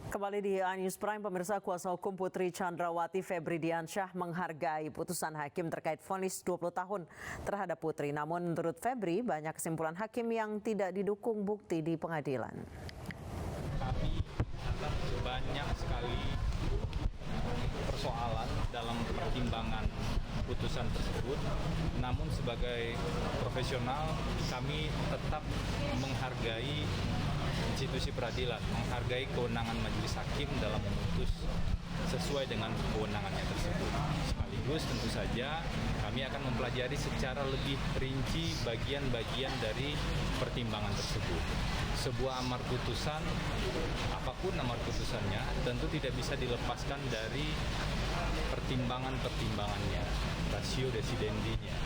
Kembali di News Prime, pemirsa, kuasa hukum Putri Chandrawati Febri Diansyah menghargai putusan hakim terkait vonis 20 tahun terhadap Putri. Namun menurut Febri, banyak kesimpulan hakim yang tidak didukung bukti di pengadilan. Kami akan banyak sekali persoalan dalam pertimbangan putusan tersebut. Namun sebagai profesional, kami tetap menghargai institusi peradilan, menghargai kewenangan majelis hakim dalam memutus sesuai dengan kewenangannya tersebut. Sekaligus tentu saja kami akan mempelajari secara lebih rinci bagian-bagian dari pertimbangan tersebut. Sebuah amar putusan, apapun amar putusannya, tentu tidak bisa dilepaskan dari pertimbangan-pertimbangannya, rasio decidendinya.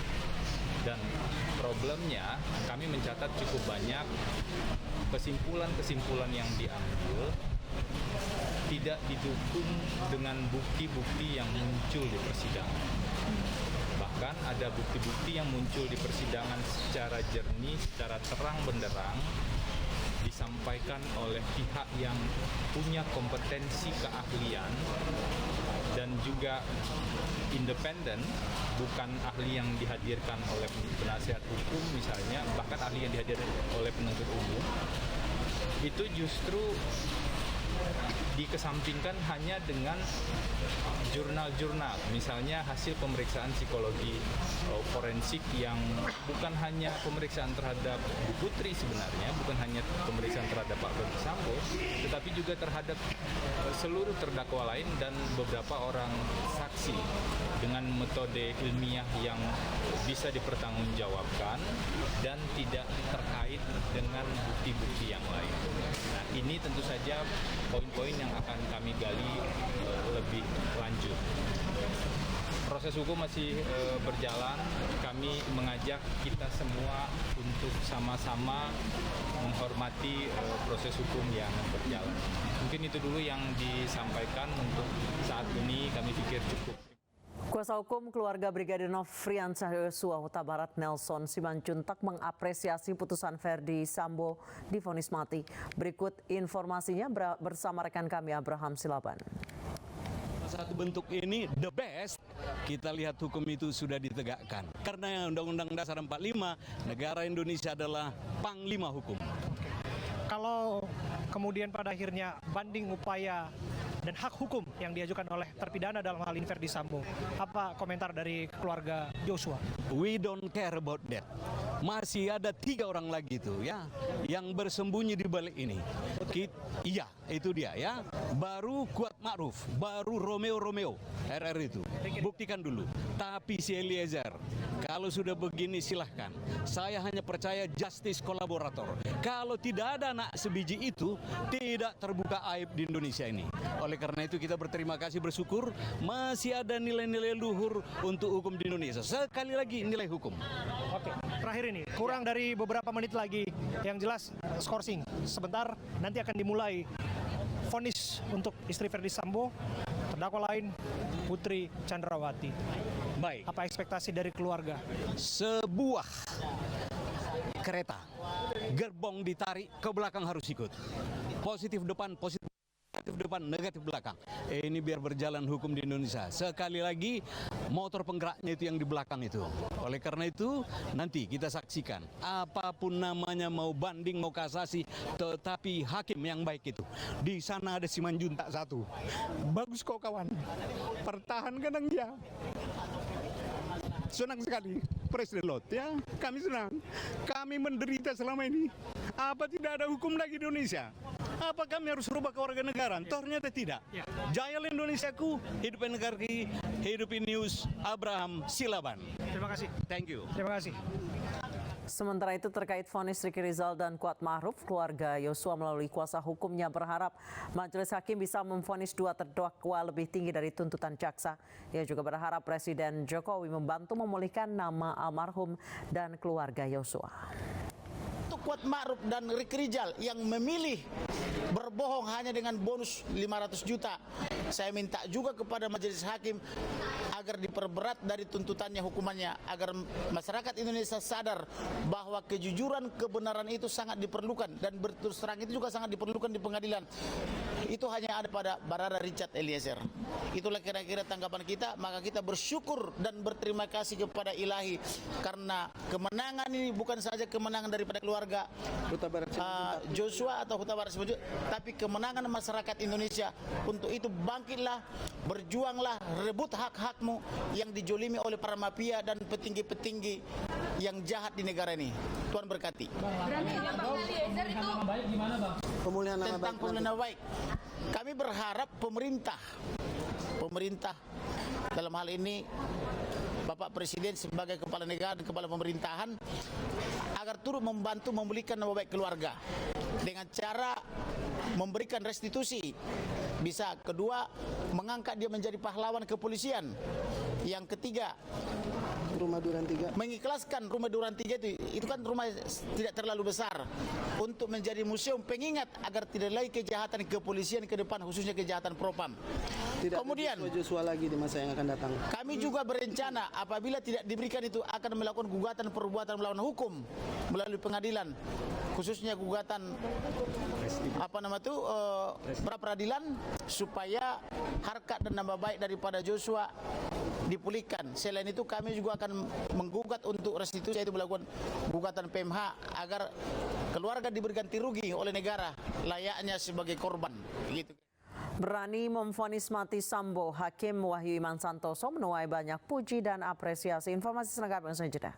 Dan problemnya, kami mencatat cukup banyak kesimpulan-kesimpulan yang diambil tidak didukung dengan bukti-bukti yang muncul di persidangan. Bahkan ada bukti-bukti yang muncul di persidangan secara jernih, secara terang benderang, disampaikan oleh pihak yang punya kompetensi keahlian dan juga independen, bukan ahli yang dihadirkan oleh penasihat hukum misalnya, bahkan ahli yang dihadirkan oleh penuntut umum, itu justru dikesampingkan hanya dengan jurnal-jurnal, misalnya hasil pemeriksaan psikologi forensik yang bukan hanya pemeriksaan terhadap Bu Putri sebenarnya, bukan hanya pemeriksaan terhadap Pak Ferdi Sambo, tetapi juga terhadap seluruh terdakwa lain dan beberapa orang saksi dengan metode ilmiah yang bisa dipertanggungjawabkan dan tidak terkait dengan bukti-bukti yang lain. Nah, ini tentu saja poin-poin yang akan kami gali lebih lanjut. Proses hukum masih berjalan. Kami mengajak kita semua untuk sama-sama menghormati proses hukum yang berjalan. Mungkin itu dulu yang disampaikan untuk saat ini, kami pikir cukup. Kuasa hukum keluarga Brigadir Nofriansyah Yosua Huta Barat Nelson Simanjuntak mengapresiasi putusan Ferdi Sambo divonis mati. Berikut informasinya bersama rekan kami Abraham Silaban. Satu bentuk ini the best, kita lihat hukum itu sudah ditegakkan. Karena Undang-Undang Dasar 45, negara Indonesia adalah panglima hukum. Kalau kemudian pada akhirnya banding upaya dan hak hukum yang diajukan oleh terpidana dalam hal ini Ferdi Sambo, apa komentar dari keluarga Joshua? We don't care about that. Masih ada 3 orang lagi itu ya yang bersembunyi di balik ini. Iya, itu dia ya. Baru Kuat Ma'ruf, baru Romeo RR itu. Buktikan dulu. Tapi si Eliezer, kalau sudah begini silahkan. Saya hanya percaya justice kolaborator. Kalau tidak ada anak sebiji itu, tidak terbuka aib di Indonesia ini. Oleh karena itu kita berterima kasih, bersyukur masih ada nilai-nilai luhur untuk hukum di Indonesia. Sekali lagi nilai hukum. Oke, terakhir ini kurang dari beberapa menit lagi, yang jelas skorsing sebentar nanti akan dimulai vonis untuk istri Ferdi Sambo, terdakwa lain Putri Chandrawati. Baik. Apa ekspektasi dari keluarga? Sebuah kereta gerbong ditarik ke belakang harus ikut. Positif depan, positif depan, negatif belakang. Ini biar berjalan hukum di Indonesia. Sekali lagi, motor penggeraknya itu yang di belakang itu. Oleh karena itu, nanti kita saksikan. Apapun namanya, mau banding, mau kasasi, tetapi hakim yang baik itu. Di sana ada Simanjuntak 1. Bagus kok kawan. Pertahankan dia. Senang sekali, Presiden Lot ya. Kami senang. Kami menderita selama ini. Apa tidak ada hukum lagi di Indonesia? Apa kami harus rubah kewarganegaraan? Ternyata tidak. Jaya Indonesiaku, hidup NKRI, hidup News, Abraham Silaban. Terima kasih. Thank you. Terima kasih. Sementara itu terkait vonis Ricky Rizal dan Kuat Ma'ruf, keluarga Yosua melalui kuasa hukumnya berharap majelis hakim bisa memvonis 2 terdakwa lebih tinggi dari tuntutan jaksa. Ia juga berharap Presiden Jokowi membantu memulihkan nama almarhum dan keluarga Yosua. Untuk Kuat Ma'ruf dan Ricky Rizal yang memilih berbohong hanya dengan bonus 500 juta Saya minta juga kepada majelis hakim agar diperberat dari tuntutannya hukumannya, agar masyarakat Indonesia sadar bahwa kejujuran kebenaran itu sangat diperlukan dan berterus terang itu juga sangat diperlukan di pengadilan. Itu hanya ada pada Barada Richard Eliezer. Itulah kira-kira tanggapan kita. Maka kita bersyukur dan berterima kasih kepada Ilahi karena kemenangan ini bukan saja kemenangan daripada keluarga Joshua atau Huta Barat, tapi kemenangan masyarakat Indonesia. Untuk itu bangkitlah, berjuanglah, rebut hak-hakmu yang dijolimi oleh para mafia dan petinggi-petinggi yang jahat di negara ini. Tuhan berkati. Pemulihan nama Tentang pemulihan nama baik, kami berharap pemerintah dalam hal ini Bapak Presiden sebagai kepala negara dan kepala pemerintahan agar turut membantu memulihkan nama baik keluarga dengan cara memberikan restitusi. Bisa kedua, mengangkat dia menjadi pahlawan kepolisian. Yang ketiga, Rumah Duren 3. mengikhlaskan rumah Duren 3 itu kan rumah tidak terlalu besar untuk menjadi museum pengingat agar tidak lagi kejahatan kepolisian ke depan, khususnya kejahatan propam. Tidak Kemudian ada Joshua lagi di masa yang akan datang. kami juga berencana apabila tidak diberikan itu akan melakukan gugatan perbuatan melawan hukum melalui pengadilan, khususnya gugatan pra peradilan supaya harkat dan nama baik daripada Joshua dipulihkan. Selain itu kami juga akan menggugat untuk restitusi, yaitu melakukan gugatan PMH agar keluarga diberi ganti rugi oleh negara layaknya sebagai korban. Gitu. Berani memvonis mati Sambo, Hakim Wahyu Iman Santoso menuai banyak puji dan apresiasi. Informasi selengkapnya usai jeda.